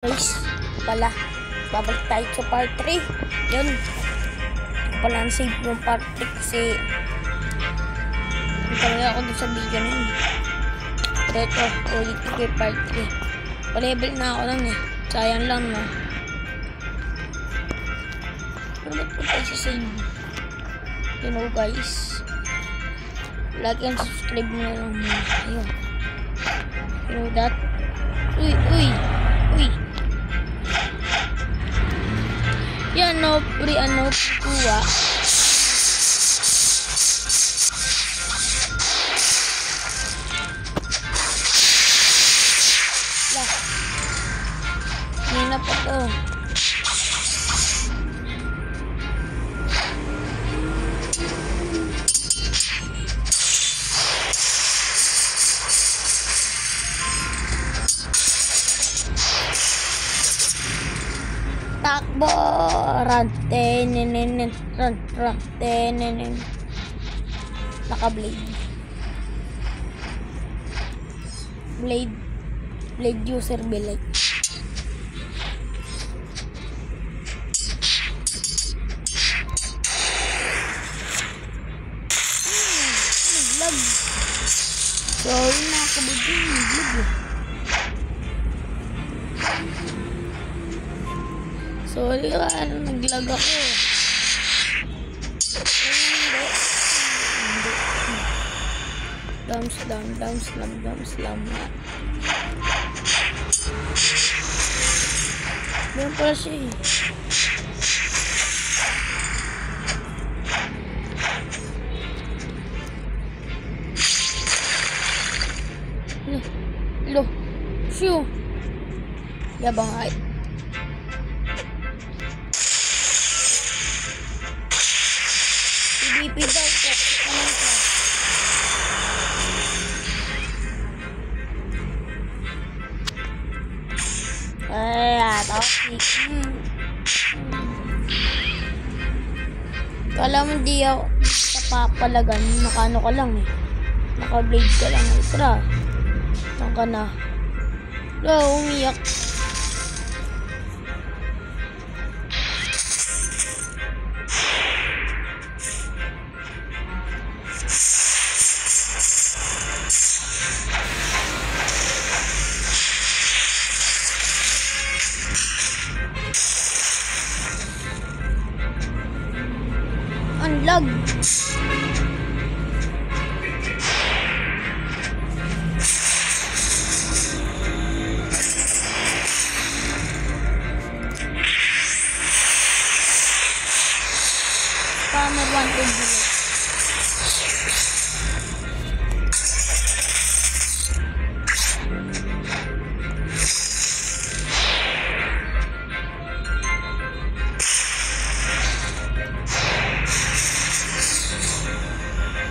Guys, pala, babalik tayo sa part 3. Yun, pala save yung part 3 kasi talaga ako dun sa video na yun. Pero ito, ulit ko yung part 3. Pa-level na ako lang eh. Sayang lang no. Pero ba't ko tayo sa save? You know guys, like and subscribe mo na lang muna. Ayun. You know that? Uy! Yan no, kuha. Lah. Nina pa to. Takbo, run, naka-blade. Blade user belay. Naglag. Sorry na ako ba din, naglag. Sorry ka, naglag ako. Down slam. Meron pala siya eh. Shoo. Yabang ay. PvP daw po. Toxic. Kala mo di ako papalagan. Nakano ka lang eh. Naka-blade ka lang. Ultra. Saan ka na? Umiyak. Unlag. Spammer wanted bullet.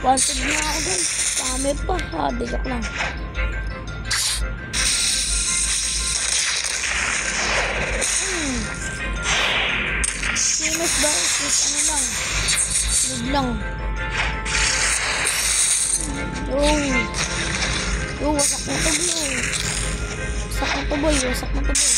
Wanted na ako dun. Kami pa. Joke lang. Sinus ba? Ano lang. Huwag lang. Wasak na to boy. Wasak na to boy.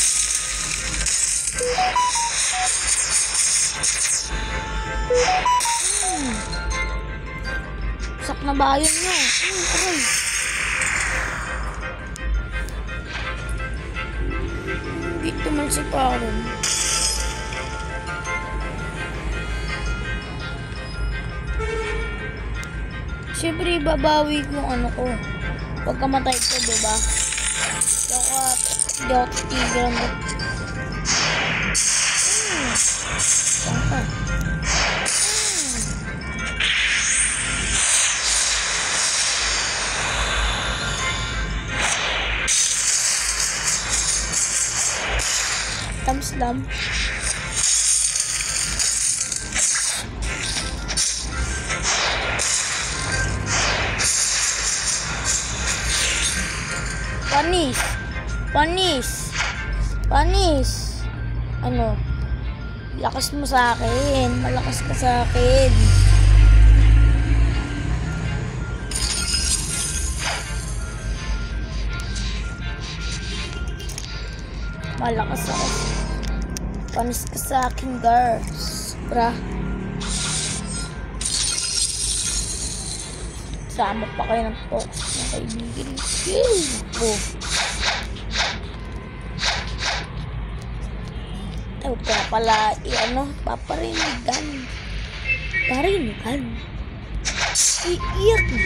Sak na bayan nyo. Aray. Dito man si Karen. Siyempre, babawi ko ano ko. Pagkamatay ko, diba? Di ako tigran. Saan ka? Slam. Panis. Ano? Lakas mo sa akin. Malakas ka sa akin. Malakas ako. Panis ka sa akin, girls. Bra. Sama pa kayo ng toxic na kaibigan. Oh. Ay, huwag ka pala, paparinigan. Parinigan. Iiyak na.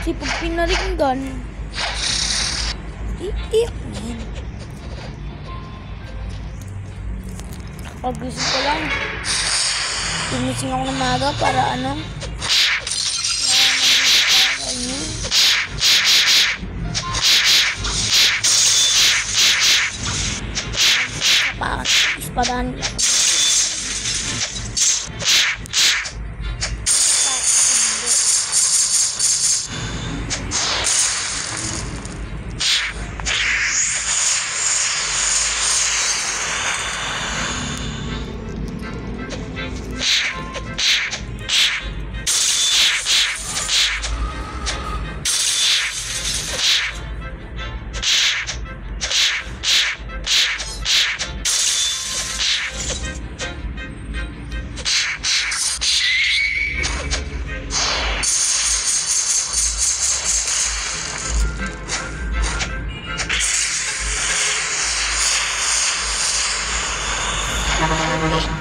Kasi pag pinaringgan, iiyak na yan. Pag-gising ko lang, tumising ako ng maga para ispadahan nila.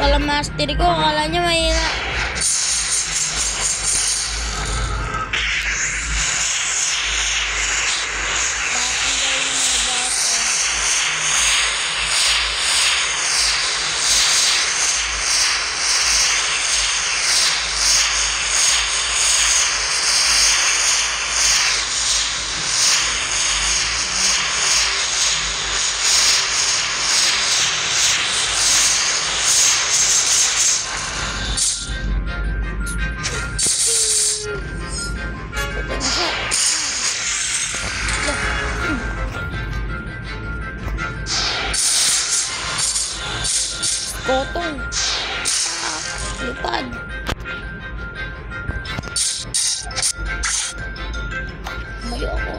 Kalau master ko, akala niya mahirap. Kotong. Lipad. Mayo ako.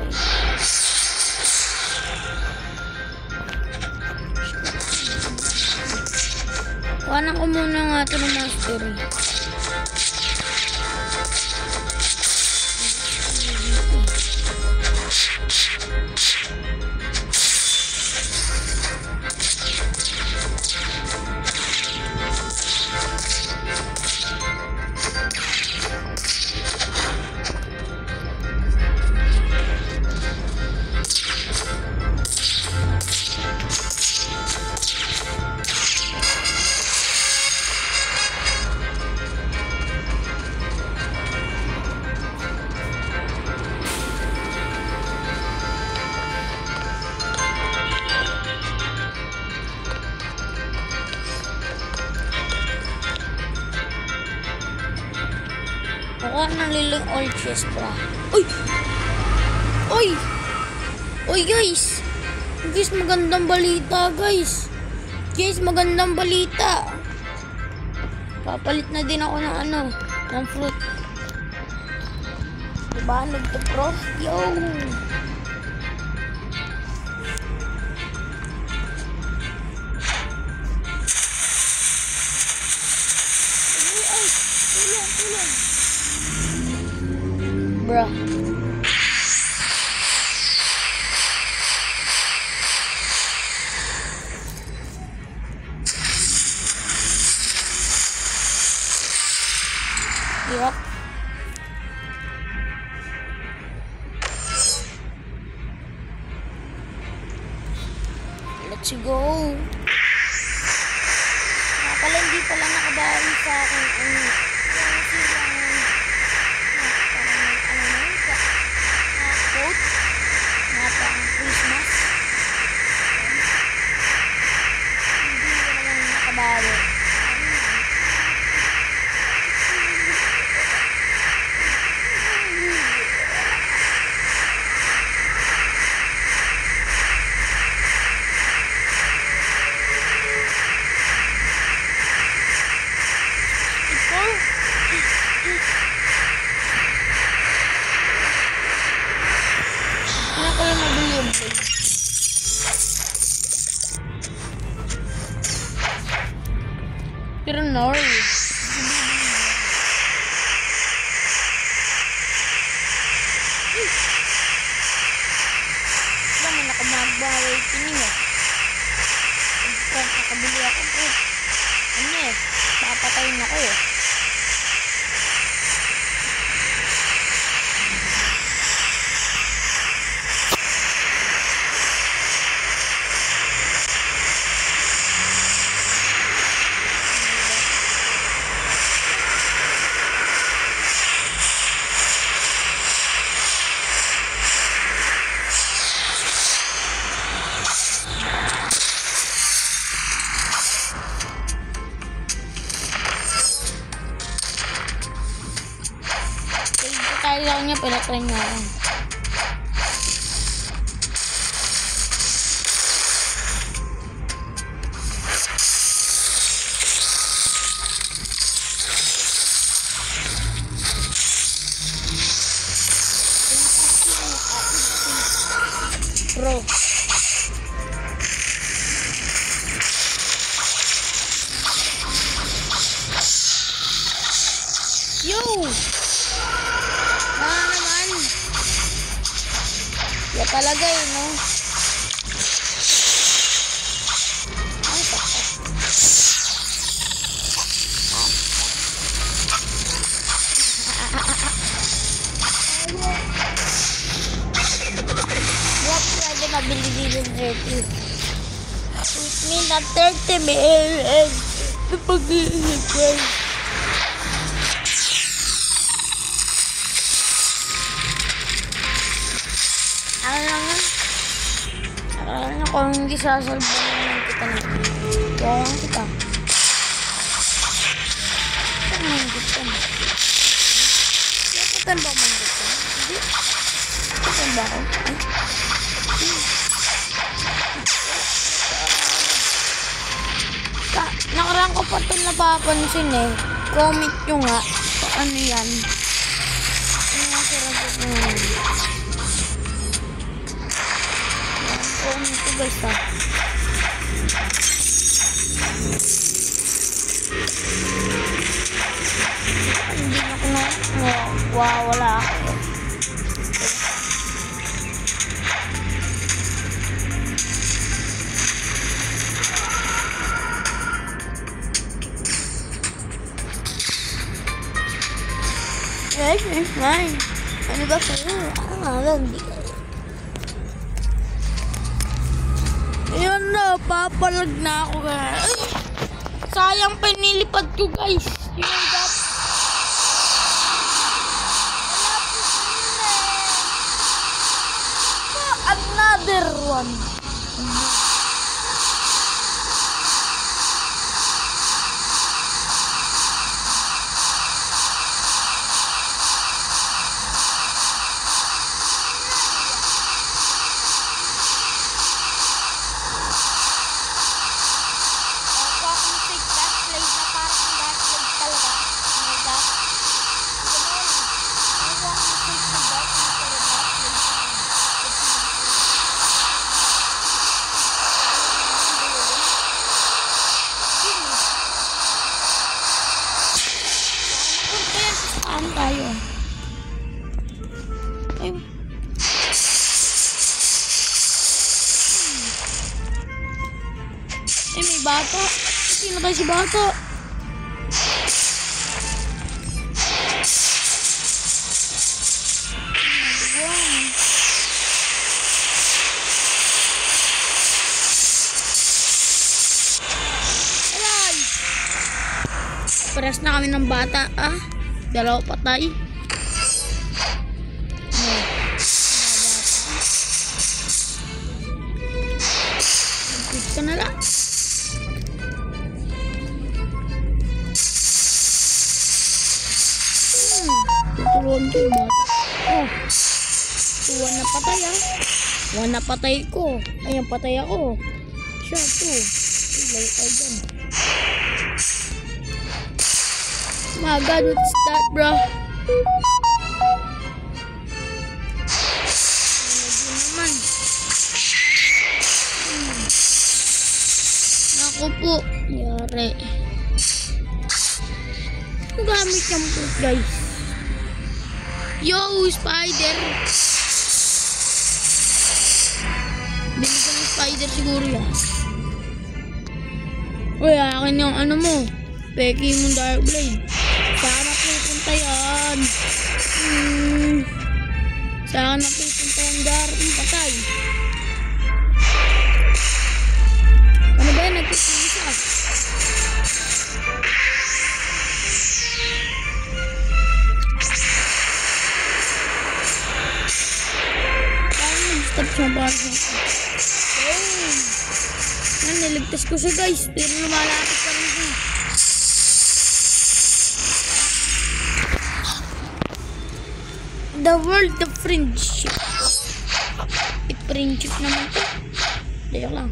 Kuhanan ko muna nga ito ng mastery. Ako naliling all chest bra. Uy! Uy! Uy guys! Guys, magandang balita guys! Guys, magandang balita! Papalit na din ako ng ng fruit. Diba? Nagtapro? Yo! Tulong! Bruh. Yup. Let's go. Pala hindi pala nakabali sa akin Christmas. Hindi naman nakabali. Ito blade. Pero no. May nakamagbahay tining eh. Nakabili ako po. Ano eh, papatayin ako eh. Tayo niya, pinatry niya ako. Bro. Yo! Ya talaga eh, no? Ay, takot. What pwede mabili dito 30? With me na 30 ml. Ito pag-iisip. Ano kung hindi sasalbahan naman kita na kaya kita. Ito manggit ka na. Nakutan ba manggit ka? Hindi. Nakutan ba ako? Nakaraan ko pa ito napapansin eh. Comment nyo nga. Ano yan? Ano nga sarap ito nga. Comment ito guys ha. Hindi na ko na wala ako. Yes, fine. Ano ba kayo? Hindi ka. Yun na, papalag na ako guys. Sayang pinilipad ko guys. Yun ang dapat. Another one. Tayo. Ay. May bata. Sino tayo si bata? Aray! Pares na kami ng bata, ah. Dalawa patay. Magpit ka na lang. Tutulungan ko yung bata. Oh. One na patay ah. One na patay ko. Ayan patay ako. Siya to. Layo tayo dyan. My God, what's that, bro? Naman. Ako po. Yari. Ang gamit niyang po, guys. Yo, spider. Binigyan ng spider siguro yan. Uy, akin yung ano mo. Peki mong dark blade. Saan na pupunta yan? Saan na pupunta yung dark patay? Ano ba yan? Nagpipisa. Parang nag-stop siya para sa niligtas ko siya, guys. Pero lumalapit pa rin siya. The world of friendship. Friendship naman to. Dayok lang.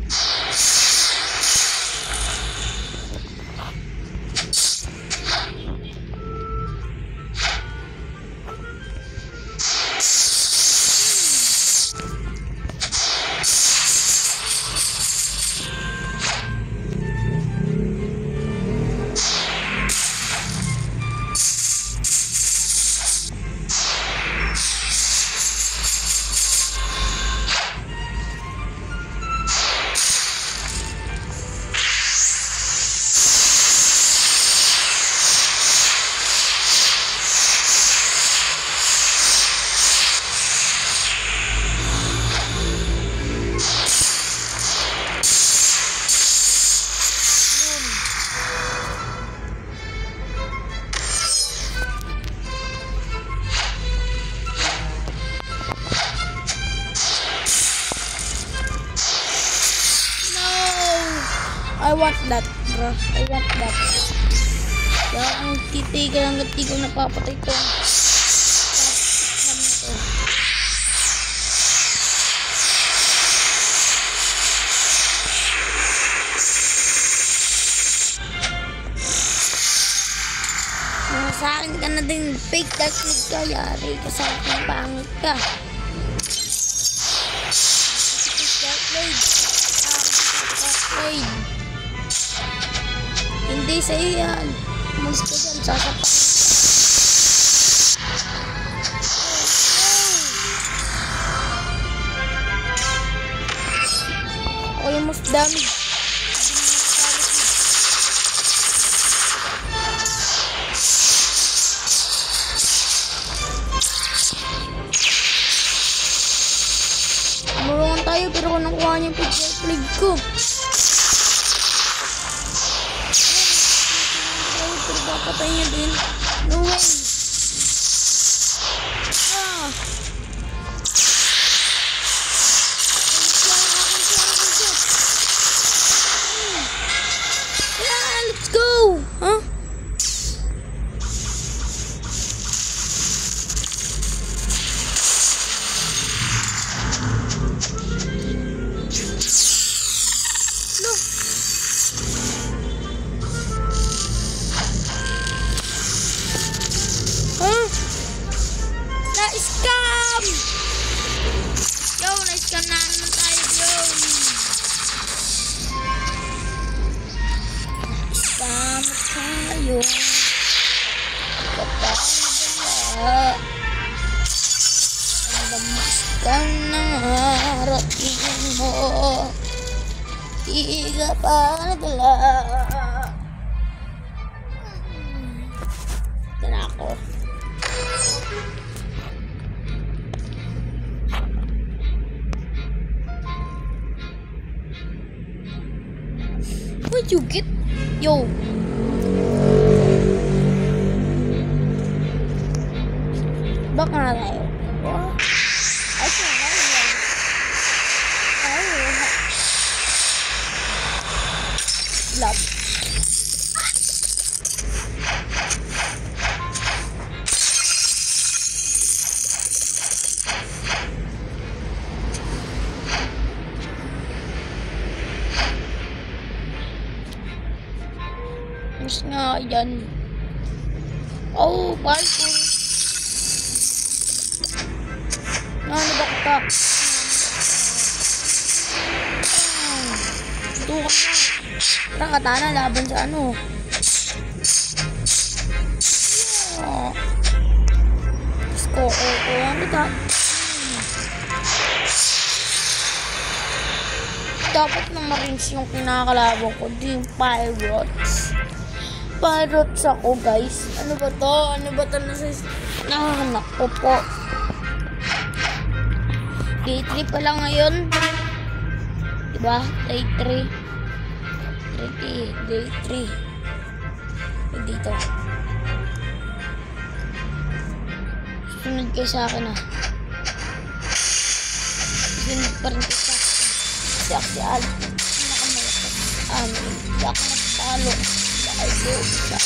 I want that, bro. I want that. Kaya ang titigan hanggat di ko napapatay ito. Sa akin ka na din. Fake that lead ka. Yari ka sa akin. Pangit ka. Fake that lead. Hindi sa'yo yan. Mas ka dyan, sasapak. Ako yung mas damage. Marungan tayo pero kung nakuha niya yung pig ko. Patay niya din. No way. Yeah, let's go. Huh? No. Na-scam! Yo, na-scam na naman tayo, yo! Na-scam tayo. Kapagala. Ang damas ka na harating mo. Di ka pa nadala. Ito na ako. Where'd you get? Yo. Baka na tayo. Ay, sana yan. Ay, love. Mas nga yan. Oh, parkour. Ano ba kita? Ito ka na. Tara, katana, laban sa ano. Oh. Koko, ano ta? Dapat na marines yung kinakalaban ko. Di yung pirates. Pirates ako, guys. Ano ba to? Ano ba to? Nahahanap ko po. Day 3 pa lang ngayon. Diba? Day 3. Day 3. Dito. Sunod kayo sa akin ah. Sunod pa rin kayo sa akin. Kasi ako si Al. Nakamalakas. Hindi ako magtalo. Dahil doon sa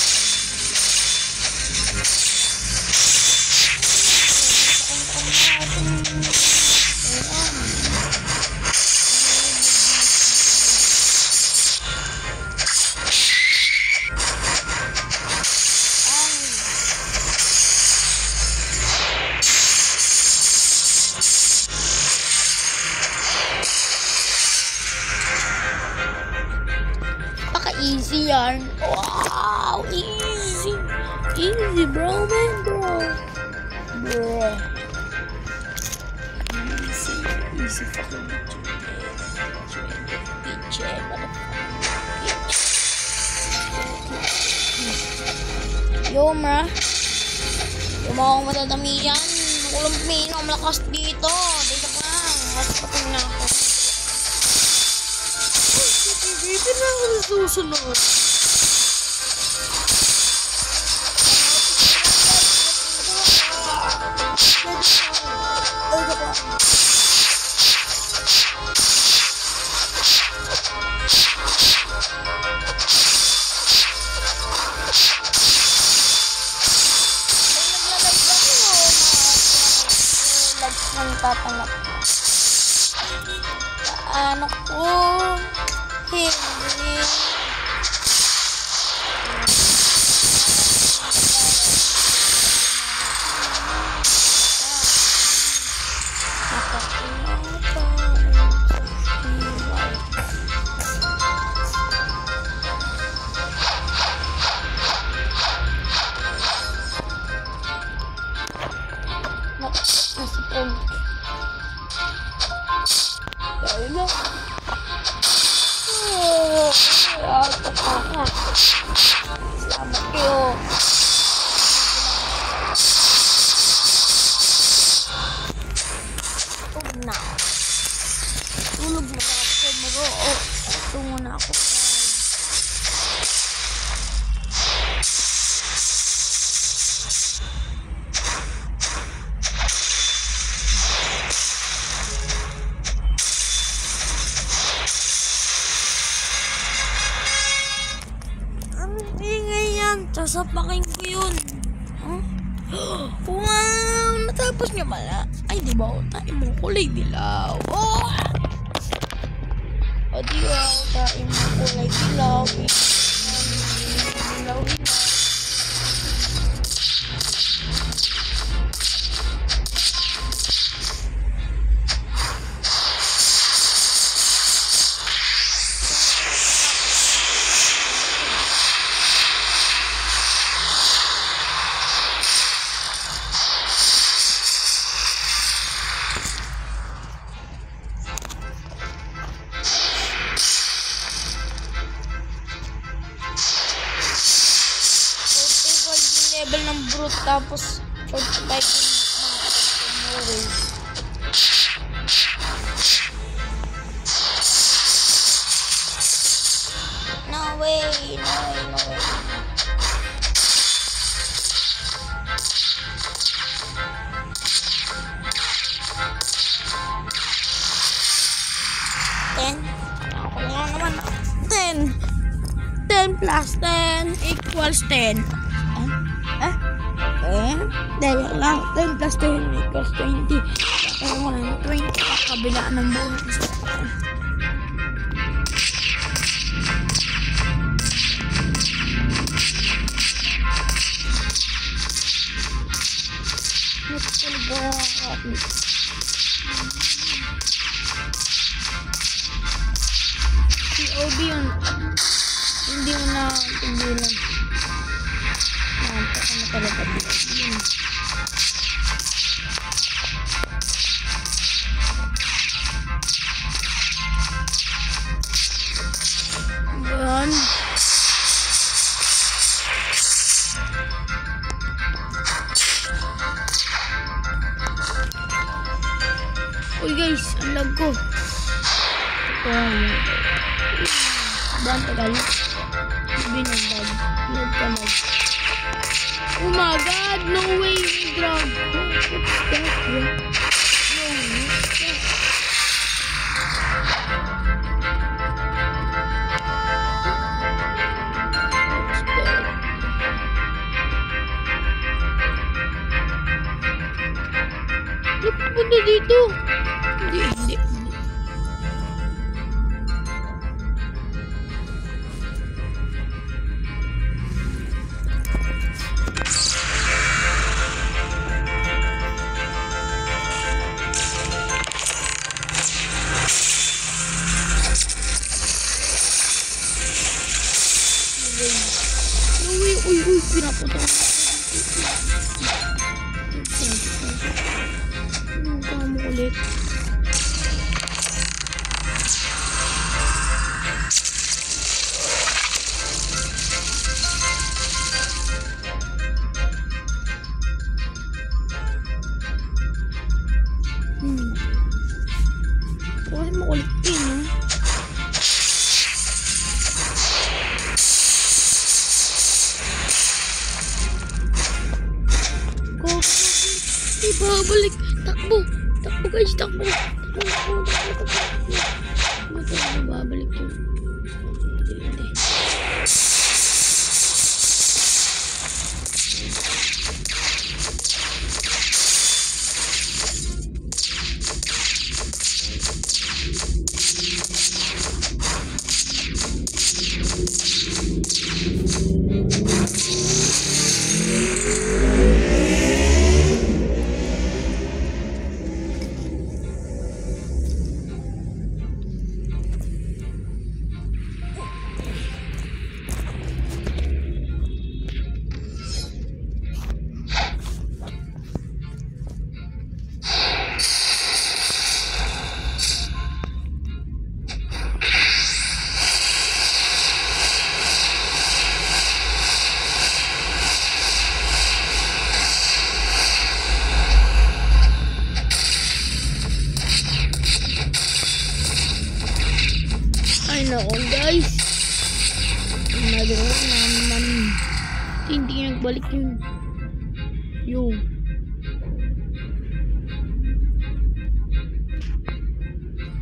easy yarn. Wow, easy. Easy, bro, man, bro. Easy fucking bitch, yo, ma. Yung mga akong matadami yan. Makulang pino, malakas dito. Dito ka lang. Maspatin na ako. Dito na ako susunod. Tatanggap. Ano ko? Hindi. Salamat kayo. Tulog na ako. Tulog na ako. Tungo na ako. Sasapakin ko yun. Huh? Wow! Natapos niya pala. Ay, di ba? Tayo mo kulay dilaw. Oh! O, di ba? Tayo mo kulay dilaw. Dilaw. Level ng brute tapos 45 no way. No way. Ako nga naman 10 plus 10 equals 10. Dahil lang 10 plus 10 equals 20. Kaya mo lang 20 kabilaan ng bonus. POB yun. Hindi mo na pigilan. Naantok na talaga. Yun. Yan. Uy guys, ang lag ko. Baan tagal? Binagdag. Nagkamag. Oh my god! No way! Drag! What's that, bro? No, what's that? Look, punta dito! Hindi. Uy, pinapunta ko. Anong kamo ulit? Bakit makulit din, ha? Babalik. Takbo guys, takbo. Babalik yun. Nako guys, nagawa naman, hindi nagbalik yun.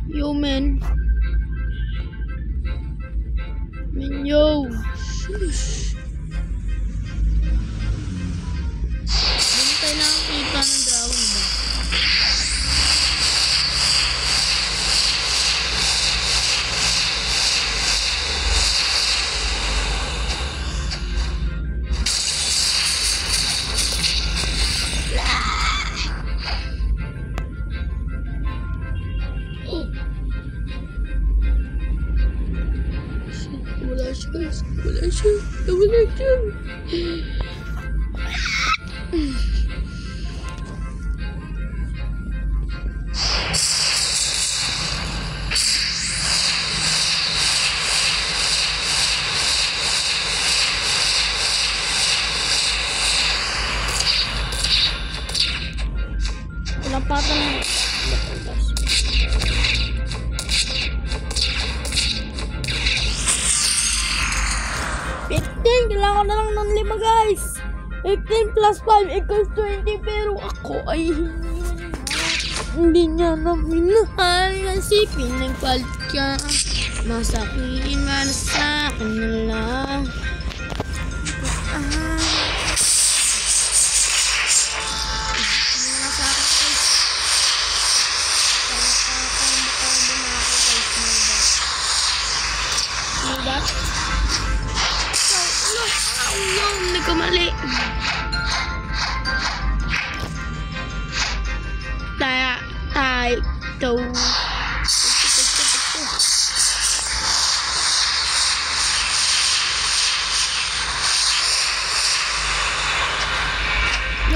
Yo man, yo, shush. Hindi tayo nakakita ng dragon ba? Wala siya. Walang pata na. Kailangan na lang ng 5 guys. 15 plus 5 equals 20. Pero ako ay hindi niya na minahal. Kasi pinagpalit ka. Masakin nga na sa akin na lang. Nagkamali.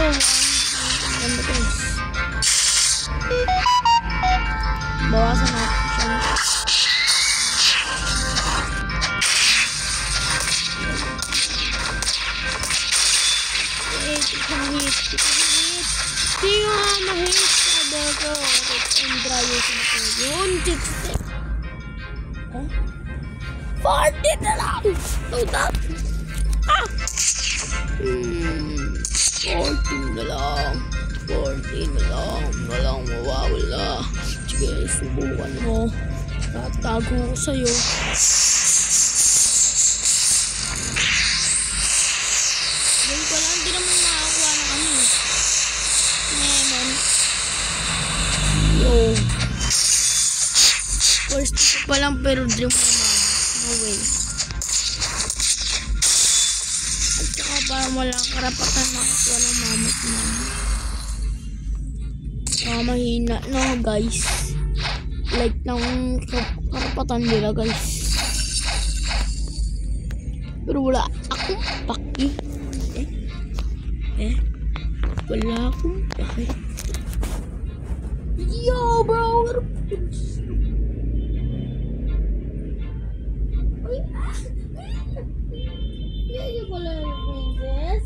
Ganda guys. Bawasan natin siya. Di nga mahit. Sabi ko, and dry yung chipstick. 40 na lang! No doubt! 14 na lang. 14 na lang. Walang mawawala. Sige, subukan mo. Tatago ko sa'yo. Doon ko lang, hindi naman makakuha ng ano. Lemon. Yo. First pa lang pero dream mo naman. No way. At saka parang walang karapatan makakuha ng mamot mo. Mahina no guys. Like ng karapatan nila guys. Pero wala akong paki. Wala akong paki. Yo bro. Dito pala yung princess.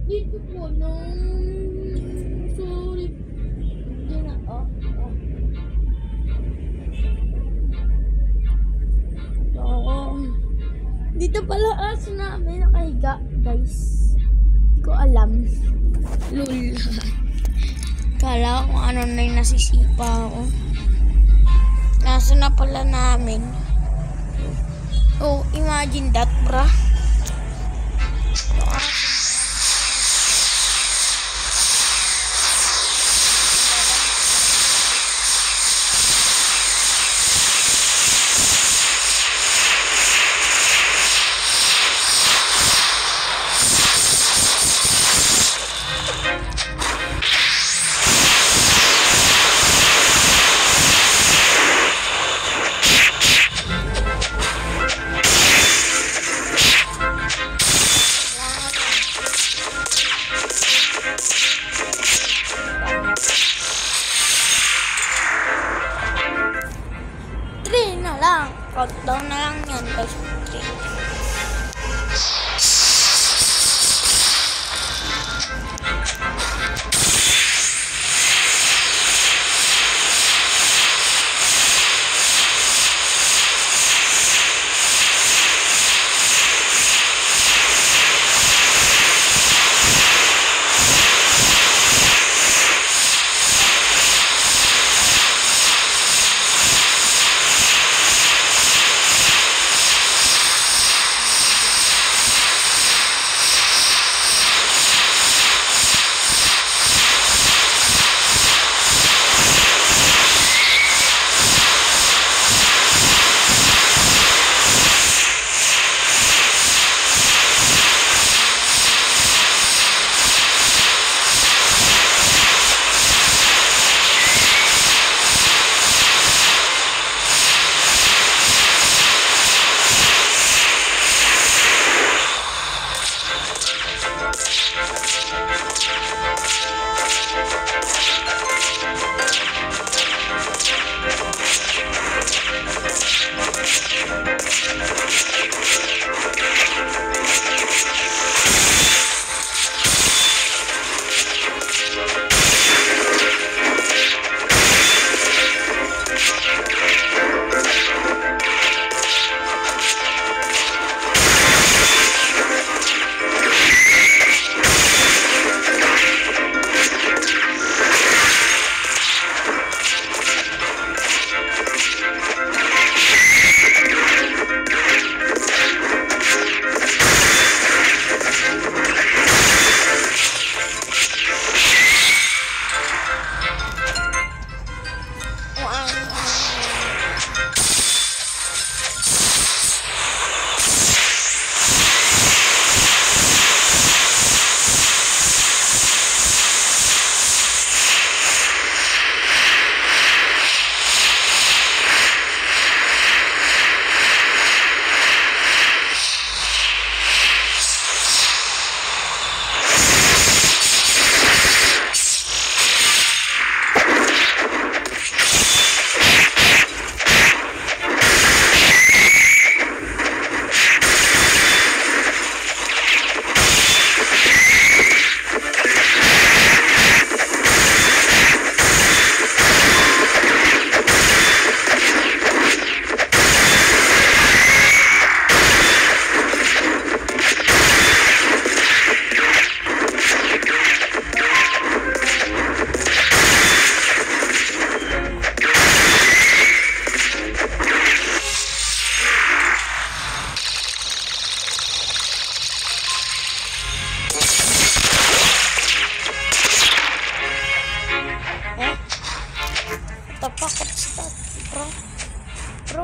Dito po nung... Sorry. Hindi na. Dito pala aso namin nakahiga guys. Hindi ko alam. Lul. Kala ko ano na yung nasisipa ako. Nasa na pala namin. Oh, imagine that, bruh. Countdown na lang yan guys.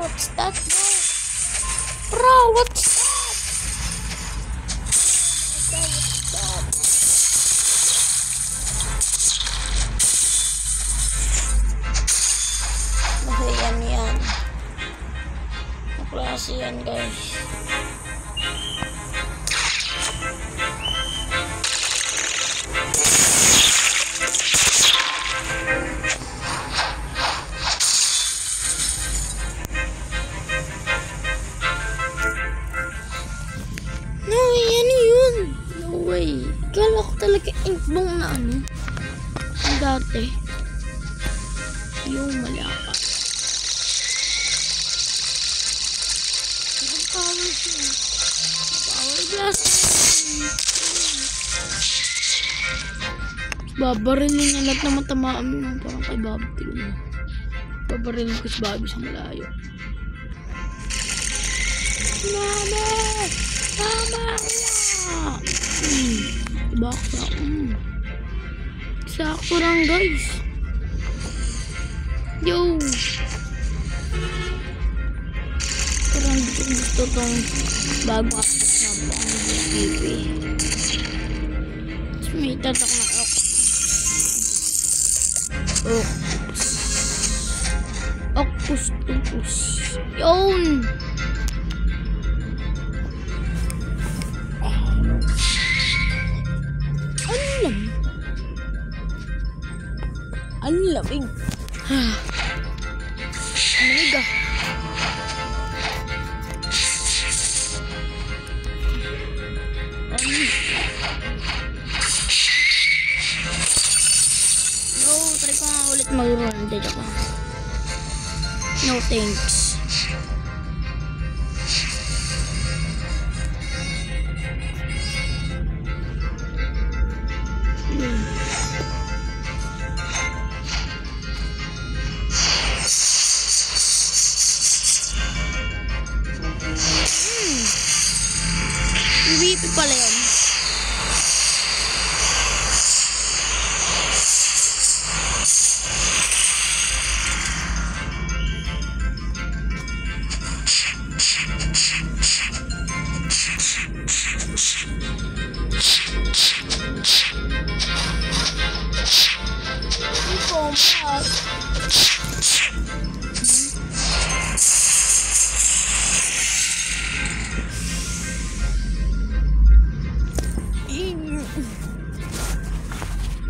What's that, bro? Bro, what's that? Yan. Ang klase yan, guys. No, yan yun. No way. Kala ko talaga inkbong na ano. Ang dati. Yung malapa. Power siya. Power blast. Babarilin niya lahat na matamaan mo. Parang kay Bobby. Tignan mo. Babarilin ko si Bobby sa malayo. Mama! Mama! Diba ako? Sakto lang, guys. Yo! Parang gusto tong bago update na po ang BB. Tapos may tatak na octopus. Yun! Ang lamig. Ang lamig ah. No, try ko nga ulit mag-run. Dito ka. No thanks. PvP pala yun.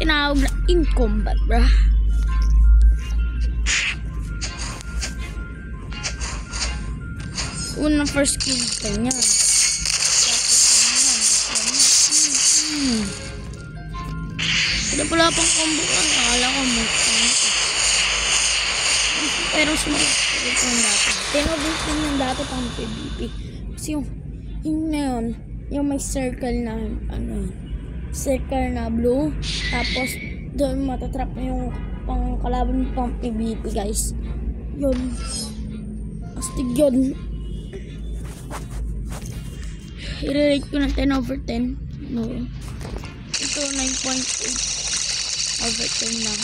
Tinawag na in combat, bruh. Unang first kill ka niya. Wala pala pang combo ka. Akala ko mo. Pero smart. Ito yung dati. Tinawag din yung dati pang PvP. Kasi yung na yun, yung may circle na ano, circle na blue, tapos doon matatrap na yung pang kalaban pang PvP, guys. Yun, astig yun. I-rate ko ng 10/10. No, ito 9.8/10 lang.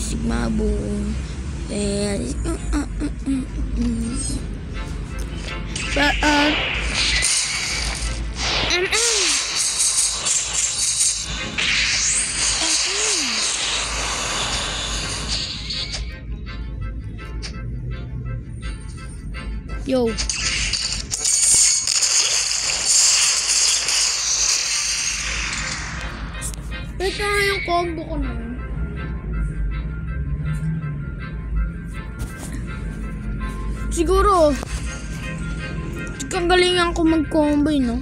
Sigma boy. Yo. Ito yung combo ko na. Siguro kagalingan ko mag-combine, no?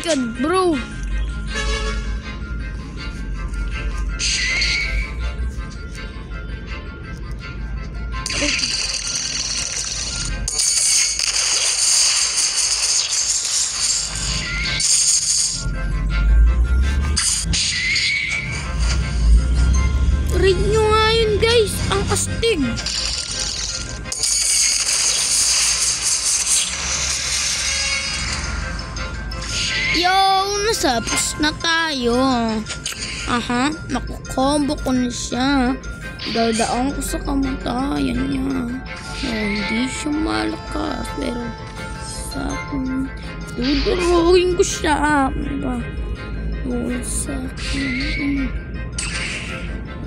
God, bro. Read nyo nga yun, guys. Ang astig. Yo, nasapos na tayo. Aha, nakukombo ko na siya. Dadaan ko sa kamatayan niya. Hindi siya malakas, pero sa akin, dudurugin ko siya. Tulad sa akin.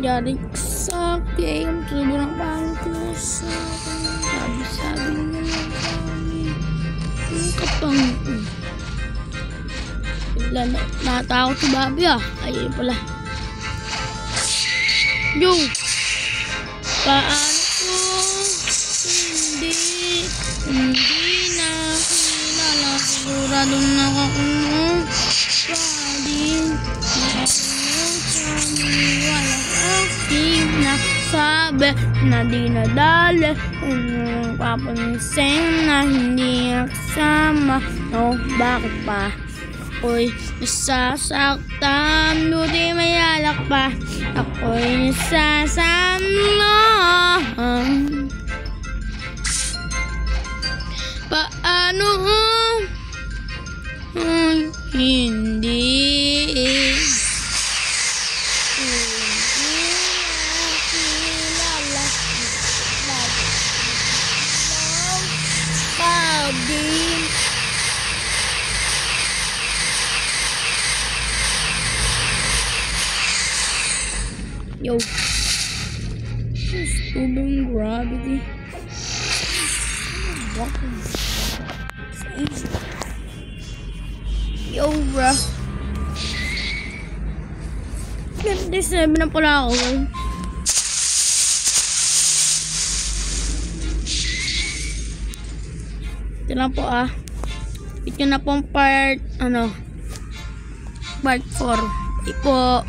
Yari sa akin, sobrang pangit na sa akin. Sabi-sabi niya lang sa akin. Ang kapangit. Natakot si Bobby ah. Ayun pala. Yo! Paano ko hindi na kilala. Sigurado na ako din. Walang active na sabi na di nadali. Papansin na hindi kasama. No, bakit pa? Ako'y nasasaktan, buti may alak pa. Ako'y nasasaktan. Paano hindi nakilala Bobby? Yo, stupid gravity. Yo, bro. 57 na pala ako. Ito lang po ah. Ito na pong part 4. Ito po.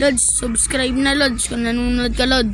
Lods, subscribe na Lods kung nanonood ka Lods.